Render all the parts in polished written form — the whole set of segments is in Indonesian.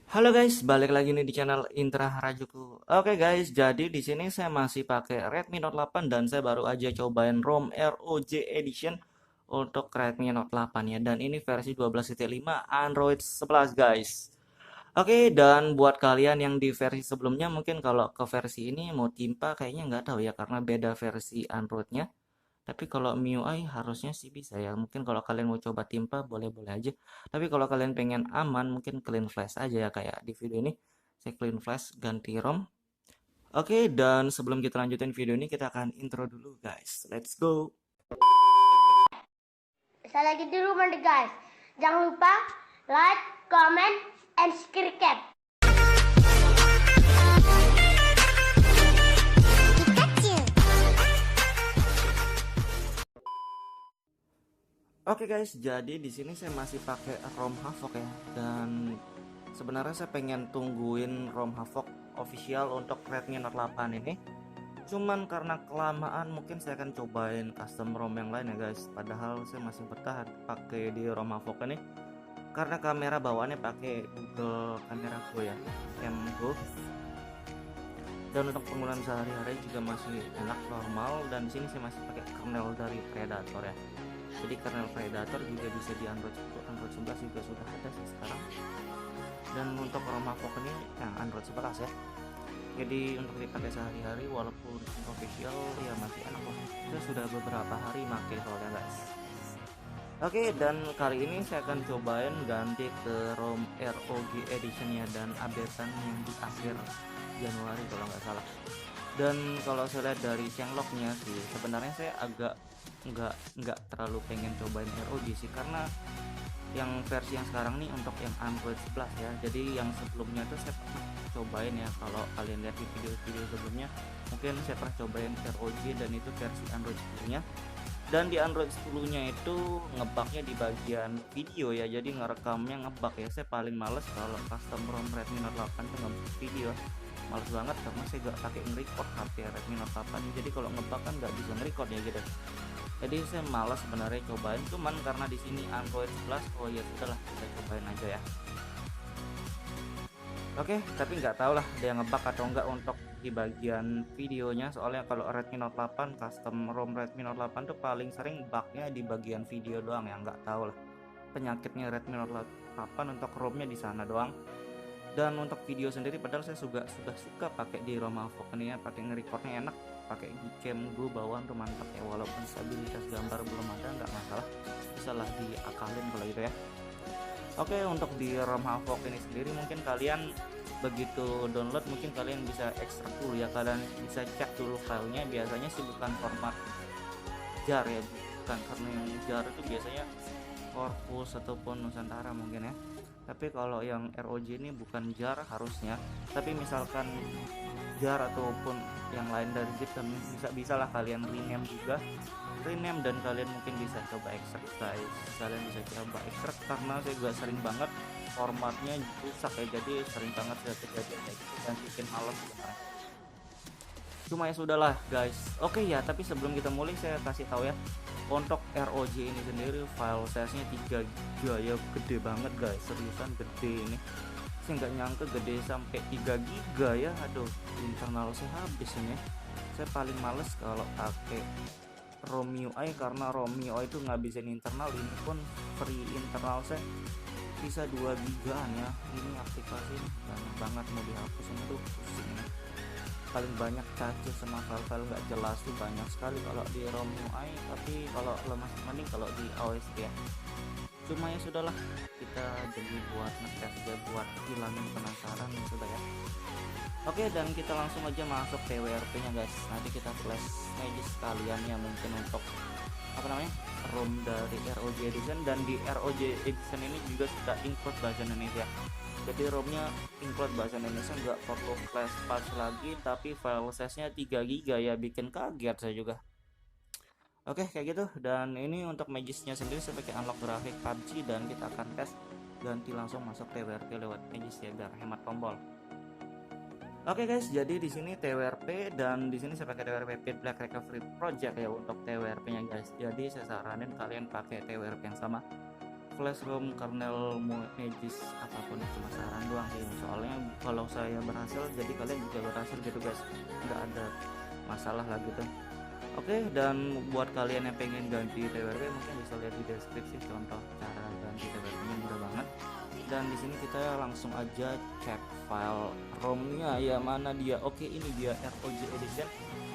Halo guys, balik lagi nih di channel Intra Harajuku. Oke guys, jadi di sini saya masih pakai Redmi Note 8 dan saya baru aja cobain ROM ROG Edition untuk Redmi Note 8 ya. Dan ini versi 12.5 Android 11 guys. Oke, dan buat kalian yang di versi sebelumnya mungkin kalau ke versi ini mau timpa kayaknya nggak tahu ya karena beda versi Androidnya. Tapi kalau MIUI harusnya sih bisa ya. Mungkin kalau kalian mau coba timpa boleh-boleh aja. Tapi kalau kalian pengen aman mungkin clean flash aja ya kayak di video ini. Saya clean flash ganti ROM. Oke, dan sebelum kita lanjutin video ini kita akan intro dulu guys. Let's go. Saya lagi di rumah nih guys. Jangan lupa like, comment, and subscribe. Oke guys, jadi di sini saya masih pakai ROM Havok ya. Dan sebenarnya saya pengen tungguin ROM Havok official untuk Redmi Note 8 ini. Cuman karena kelamaan mungkin saya akan cobain custom ROM yang lain ya guys. Padahal saya masih bertahan pakai di ROM Havok ini karena kamera bawaannya pakai Google Camera Go ya, Cam Go. Dan untuk penggunaan sehari-hari juga masih enak normal, dan di sini saya masih pakai kernel dari Predator ya. Jadi kernel Predator juga bisa di Android 10, Android 11 juga sudah ada sih sekarang. Dan untuk ROM Havok ini yang Android 11 ya. Jadi untuk dipakai sehari-hari walaupun official ya masih enak kok. Saya sudah beberapa hari pakai soalnya guys. Oke, dan kali ini saya akan cobain ganti ke ROM ROG Edition ya, dan updatean yang di akhir Januari kalau nggak salah. Dan kalau saya lihat dari changelognya sih sebenarnya saya agak nggak terlalu pengen cobain ROG sih, karena yang versi yang sekarang nih untuk yang Android 11 ya. Jadi yang sebelumnya tuh saya pernah cobain ya, kalau kalian lihat di video-video sebelumnya mungkin saya pernah cobain ROG dan itu versi Android 10-nya. Dan di Android 10-nya itu ngebugnya di bagian video ya, jadi ngerekamnya ngebug ya. Saya paling males kalau custom ROM Redmi Note 8 tuh ngebug video, males banget karena saya gak pakai nge-record HP Redmi Note 8, jadi kalau ngebug kan gak bisa nge-record ya gitu. Jadi saya malas sebenarnya cobain, cuman karena di sini Android 11, oh ya sudahlah kita cobain aja ya. Oke, tapi nggak tahu lah dia ngebug atau enggak untuk di bagian videonya, soalnya kalau Redmi Note 8 custom ROM Redmi Note 8 tuh paling sering bugnya di bagian video doang ya, nggak tahu lah penyakitnya Redmi Note 8 untuk ROM-nya di sana doang. Dan untuk video sendiri padahal saya sudah suka pakai di ROM Havok ini ya, pakai nge-recordnya enak, pakai Gcam Go bawaan tuh mantap ya, walaupun stabilitas gambar belum ada nggak masalah, bisa lah diakalin kalau gitu ya. Oke, untuk di ROM Havok ini sendiri mungkin kalian begitu download mungkin kalian bisa ekstrak dulu ya, kalian bisa cek dulu filenya. Biasanya sih bukan format jar ya, bukan, karena yang jar itu biasanya Corpus ataupun Nusantara mungkin ya. Tapi kalau yang ROG ini bukan jar harusnya, tapi misalkan jar ataupun yang lain dari zip kan bisa lah kalian rename juga, rename, dan kalian mungkin bisa coba ekstrak guys. Kalian bisa coba ekstrak karena saya juga sering banget formatnya rusak ya, jadi sering banget saya kejadian kayak gitu dan bikin males sebenarnya. Cuma ya sudahlah guys. Oke ya, tapi sebelum kita mulai saya kasih tahu ya, untuk ROG ini sendiri file size-nya 3 GB ya, gede banget guys, seriusan gede ini. Saya nggak nyangka gede sampai 3 GB ya. Aduh, internal saya habis ini. Saya paling males kalau pakai ROM MIUI karena ROM MIUI itu ngabisin internal. Ini pun free internal saya bisa 2 gigaan ya. Ini aplikasi banyak banget, mau dihapusin tuh pusing ya. Paling banyak cache sama file-file nggak jelas tuh banyak sekali kalau di ROM MIUI, tapi kalau lemah mending kalau di OSD ya. Cuma ya sudahlah, kita jadi buat ngetes aja, buat hilangin penasaran ya sudah ya. Oke, dan kita langsung aja masuk TWRP nya guys. Nanti kita flash magic sekalian ya, mungkin untuk apa namanya, ROM dari ROG Edition. Dan di ROG Edition ini juga sudah include bahasa Indonesia, jadi ROM-nya include bahasa Indonesia, nggak perlu flash patch lagi, tapi file size-nya 3 GB ya, bikin kaget saya juga. Oke, kayak gitu. Dan ini untuk Magis-nya sendiri saya pakai unlock grafik PUBG, dan kita akan tes ganti langsung masuk TWRP lewat Magis ya, biar hemat tombol. Oke guys, jadi di sini TWRP, dan di sini saya pakai TWRP Pit Black Recovery Project ya untuk TWRP-nya guys. Jadi saya saranin kalian pakai TWRP yang sama. Flash ROM kernel Magis apapun, cuma saran doang doang sih, soalnya kalau saya berhasil jadi kalian juga berhasil gitu guys, nggak ada masalah lah gitu. Oke, dan buat kalian yang pengen ganti TWRP mungkin bisa lihat di deskripsi contoh cara ganti TWRP nya, mudah banget. Dan di sini kita langsung aja cek file ROM-nya ya, mana dia. Oke, ini dia ROG Edition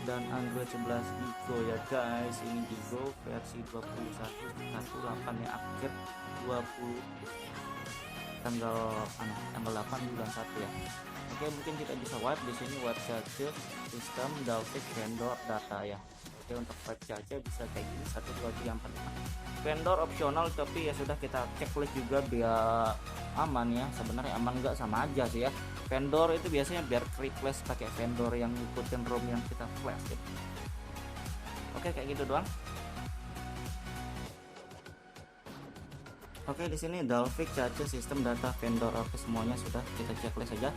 dan Android 11 Giga ya guys. Ini Giga versi 21.18 ya, akhir 20 tanggal 8 bulan 1 ya. Oke, mungkin kita bisa wipe di sini, wipe cache sistem Dalvik vendor data ya. Oke, untuk wipe cache bisa kayak gini 1 2 3 4 5. Vendor opsional, tapi ya sudah kita checklist juga biar aman ya. Sebenarnya aman nggak sama aja sih ya. Vendor itu biasanya biar replace pakai vendor yang ngikutin ROM yang kita flash gitu. Oke, kayak gitu doang. Oke, di sini Dalvik cache sistem data vendor, oke semuanya sudah kita checklist saja.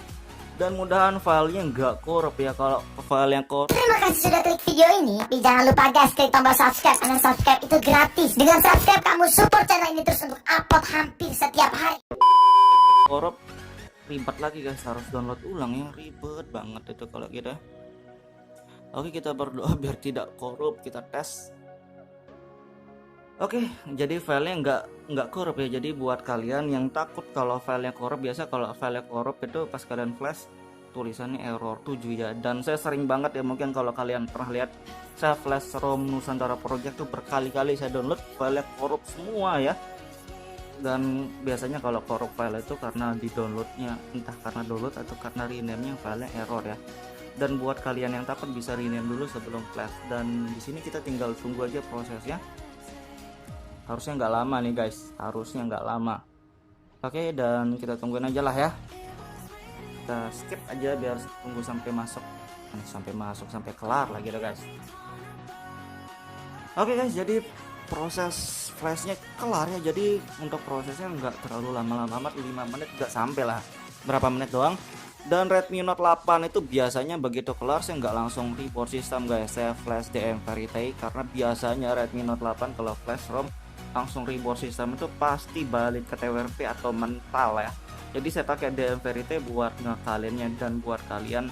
Dan mudahan filenya nggak korup ya. Kalau file yang korup, terima kasih sudah klik video ini. Tapi jangan lupa guys, klik tombol subscribe, karena subscribe itu gratis. Dengan subscribe kamu support channel ini terus untuk upload hampir setiap hari. korup ribet lagi guys, harus download ulang ya, ribet banget itu kalau gitu. Oke, kita berdoa biar tidak korup, kita tes. Oke, jadi filenya nggak korup ya. Jadi buat kalian yang takut kalau filenya korup, biasa kalau filenya korup itu pas kalian flash tulisannya error 7 ya. Dan saya sering banget ya, mungkin kalau kalian pernah lihat saya flash ROM Nusantara Project tuh berkali-kali saya download, filenya korup semua ya. Dan biasanya kalau korup file itu karena di downloadnya, entah karena download atau karena rename-nya filenya error ya. Dan buat kalian yang takut bisa rename dulu sebelum flash. Dan di sini kita tinggal tunggu aja prosesnya. Harusnya nggak lama nih guys, harusnya nggak lama. Oke, dan kita tungguin aja lah ya. Kita skip aja biar tunggu sampai masuk, sampai kelar lah gitu guys. Oke guys, jadi proses flashnya kelar ya. Jadi untuk prosesnya nggak terlalu lama-lama amat, 5 menit nggak sampai lah, berapa menit doang. Dan Redmi Note 8 itu biasanya begitu kelar saya nggak langsung reboot sistem guys, saya flash DM Verite, karena biasanya Redmi Note 8 kalau flash ROM langsung reboot sistem itu pasti balik ke TWRP atau mental ya. Jadi saya pakai DM Verite buat ngakalinnya, dan buat kalian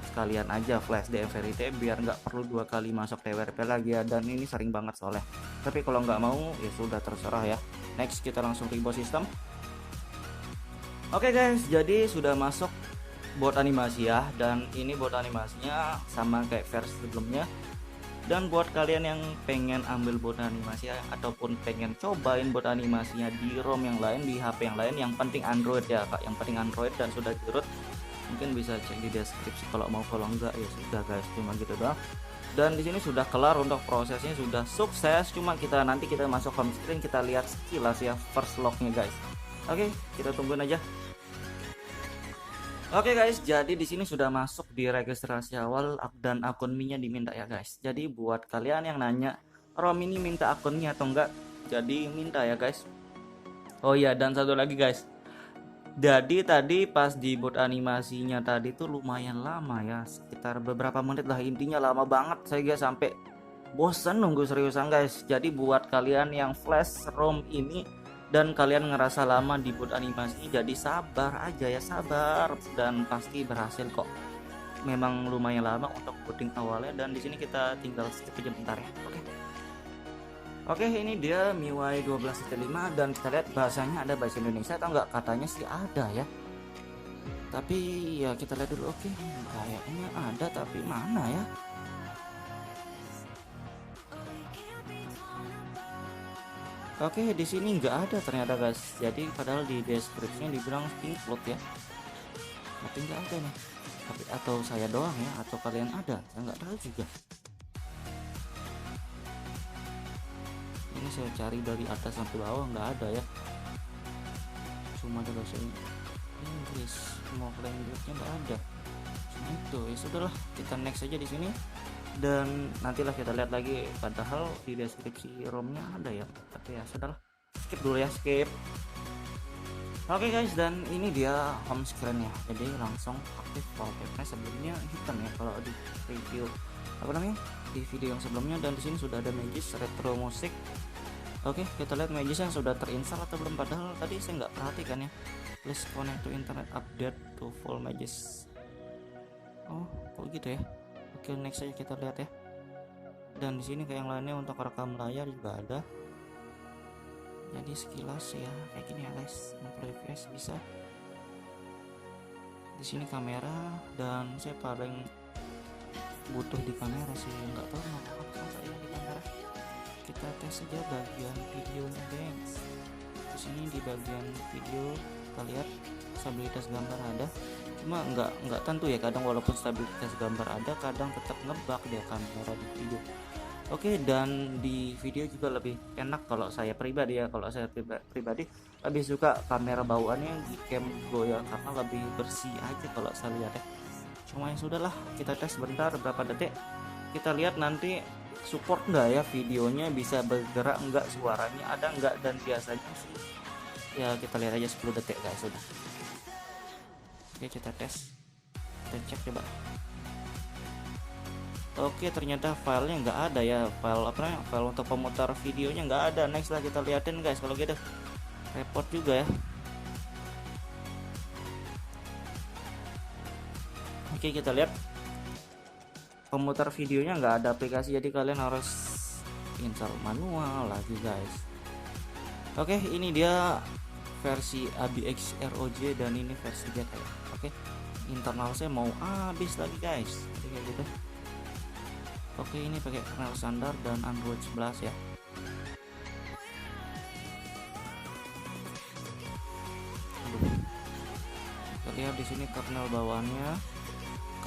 sekalian aja flash DM Verite biar nggak perlu 2 kali masuk TWRP lagi ya. Dan ini sering banget soalnya. Tapi kalau nggak mau ya sudah, terserah ya. Next, kita langsung reboot sistem. Oke guys, jadi sudah masuk bot animasi ya, dan ini bot animasinya sama kayak versi sebelumnya. Dan buat kalian yang pengen ambil bot animasi ya, ataupun pengen cobain bot animasinya di ROM yang lain, di HP yang lain, yang penting Android ya Kak, yang penting Android dan sudah di root, mungkin bisa cek di deskripsi kalau mau. Kalau enggak ya sudah guys, cuma gitu doang. Dan di sini sudah kelar untuk prosesnya, sudah sukses. Cuma nanti kita masuk home screen, kita lihat sekilas ya first lock-nya guys. Oke, kita tungguin aja. Oke guys, jadi di sini sudah masuk di registrasi awal dan akun Mi-nya diminta ya guys. Jadi buat kalian yang nanya ROM ini minta akun Mi atau enggak, jadi minta ya guys. Oh iya, dan satu lagi guys. Jadi tadi pas di bot animasinya tadi tuh lumayan lama ya, sekitar beberapa menit lah, intinya lama banget. Saya sampai bosan nunggu seriusan guys. Jadi buat kalian yang flash ROM ini dan kalian ngerasa lama di bot animasi, jadi sabar aja ya, sabar, dan pasti berhasil kok. Memang lumayan lama untuk booting awalnya, dan di sini kita tinggal skip aja bentar ya. Oke, ini dia MIUI 12.5 dan kita lihat bahasanya ada bahasa Indonesia atau enggak, katanya sih ada ya. Tapi ya kita lihat dulu. Oke, kayaknya ada, tapi mana ya? Oke, di sini nggak ada ternyata guys. Jadi padahal di deskripsinya dibilang include ya, tapi nggak ada nih. Tapi atau saya doang ya, atau kalian ada, saya nggak tahu juga. Ini saya cari dari atas sampai bawah, nggak ada ya. Cuma ada bahasa Inggris, mau language-nya nggak ada. Cuma itu ya sudahlah, kita next aja di sini. Dan nantilah kita lihat lagi, padahal di deskripsi ROM-nya ada ya, tapi ya sudahlah, skip dulu ya, skip. Oke guys, dan ini dia home screen ya, jadi langsung aktif wallpaper. Sebelumnya hitam ya kalau di review di video yang sebelumnya. Dan di sini sudah ada Magis retro musik. Oke, kita lihat Magis yang sudah terinstall atau belum, padahal tadi saya nggak perhatikan ya. please connect to internet update to full images. Oh kok gitu ya. Oke, next aja kita lihat ya. Dan di sini kayak yang lainnya untuk rekam layar juga ada. Jadi sekilas ya kayak gini ya guys, untuk FPS bisa. Di sini kamera, dan saya paling butuh di kamera sih, nggak tahu kenapa saya di kamera. Kita tes saja bagian videonya guys. Di sini di bagian video kita lihat stabilitas gambar ada, cuma nggak tentu ya, kadang walaupun stabilitas gambar ada kadang tetap ngebug dia kamera di video. Oke, dan di video juga lebih enak kalau saya pribadi ya, kalau saya pribadi lebih suka kamera bawaannya di cam Go ya, karena lebih bersih aja kalau saya lihat ya. Cuma ya sudahlah, kita tes sebentar berapa detik, kita lihat nanti support nggak ya videonya, bisa bergerak nggak, suaranya ada nggak, dan biasanya sih ya kita lihat aja 10 detik guys sudah. Oke, kita tes, kita cek coba. Oke, ternyata filenya nggak ada ya, file untuk pemutar videonya nggak ada. Next lah kita liatin guys, kalau gitu report juga ya. Oke, kita lihat pemutar videonya nggak ada aplikasi, jadi kalian harus install manual lagi guys. Oke, ini dia versi ABX ROG dan ini versi beta ya. Oke, internal saya mau habis lagi guys, jadi kayak gitu. Oke, ini pakai kernel standar dan Android 11 ya. Kita lihat di sini kernel bawaannya,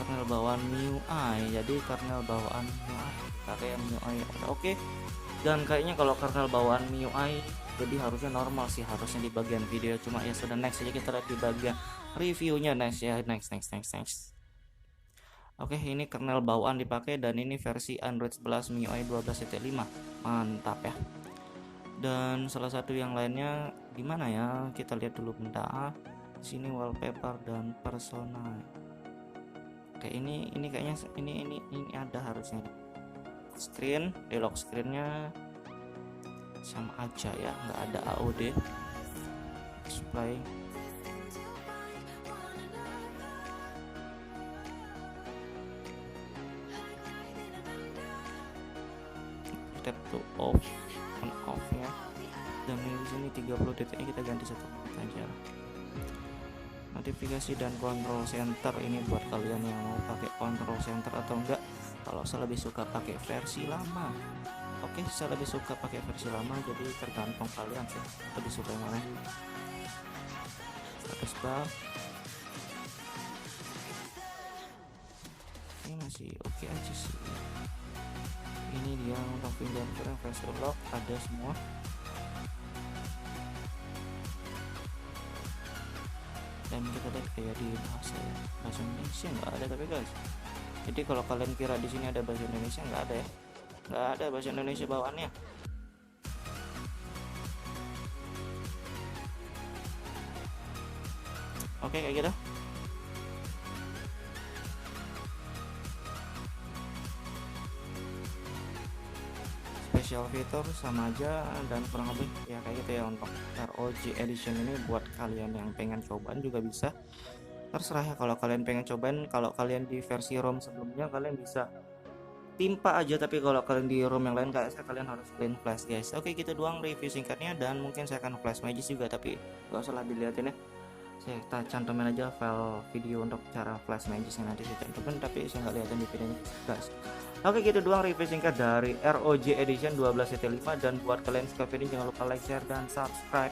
kernel bawaan MIUI. Jadi kernel bawaan MIUI pakai MIUI. Oke. Dan kayaknya kalau kernel bawaan MIUI jadi harusnya normal sih, harusnya di bagian video. Cuma ya sudah, next aja kita lihat di bagian reviewnya. Next ya, next. Oke, ini kernel bawaan dipakai dan ini versi Android 11 MIUI 12.5. Mantap ya. Dan salah satu yang lainnya gimana ya? Kita lihat dulu bentar. Sini wallpaper dan persona. Oke, ini kayaknya ini ada harusnya. Screen, di lock screennya sama aja ya, nggak ada AOD. Display. Tap to off, on off ya. Dan di sini 30 detiknya kita ganti 1 menit aja. Notifikasi dan control center ini buat kalian yang mau pakai control center atau enggak. Kalau saya lebih suka pakai versi lama. Oke, saya lebih suka pakai versi lama, jadi tergantung kalian sih lebih suka yang mana. Status bar ini masih oke aja sih. Ini dia untuk fingerprint, versi lock ada semua. Dan kita lihat kayak di bahasa Indonesia nggak ada tapi guys. Jadi kalau kalian kira di sini ada bahasa Indonesia, nggak ada ya, nggak ada bahasa Indonesia bawaannya. Oke, kayak gitu. Special fitur sama aja dan kurang lebih ya kayak gitu ya. Untuk ROG Edition ini buat kalian yang pengen cobaan juga bisa, terserah ya. Kalau kalian pengen cobain, kalau kalian di versi ROM sebelumnya kalian bisa timpa aja, tapi kalau kalian di ROM yang lain kayak saya, kalian harus clean flash guys. Oke, gitu doang review singkatnya, dan mungkin saya akan flash magis juga, tapi gak usah lah dilihatin ya, saya cantumin aja file video untuk cara flash magisnya, nanti saya cantumin tapi saya nggak lihatin di videonya guys. Oke, gitu doang review singkat dari ROG Edition 12.5, dan buat kalian suka video jangan lupa like, share, dan subscribe.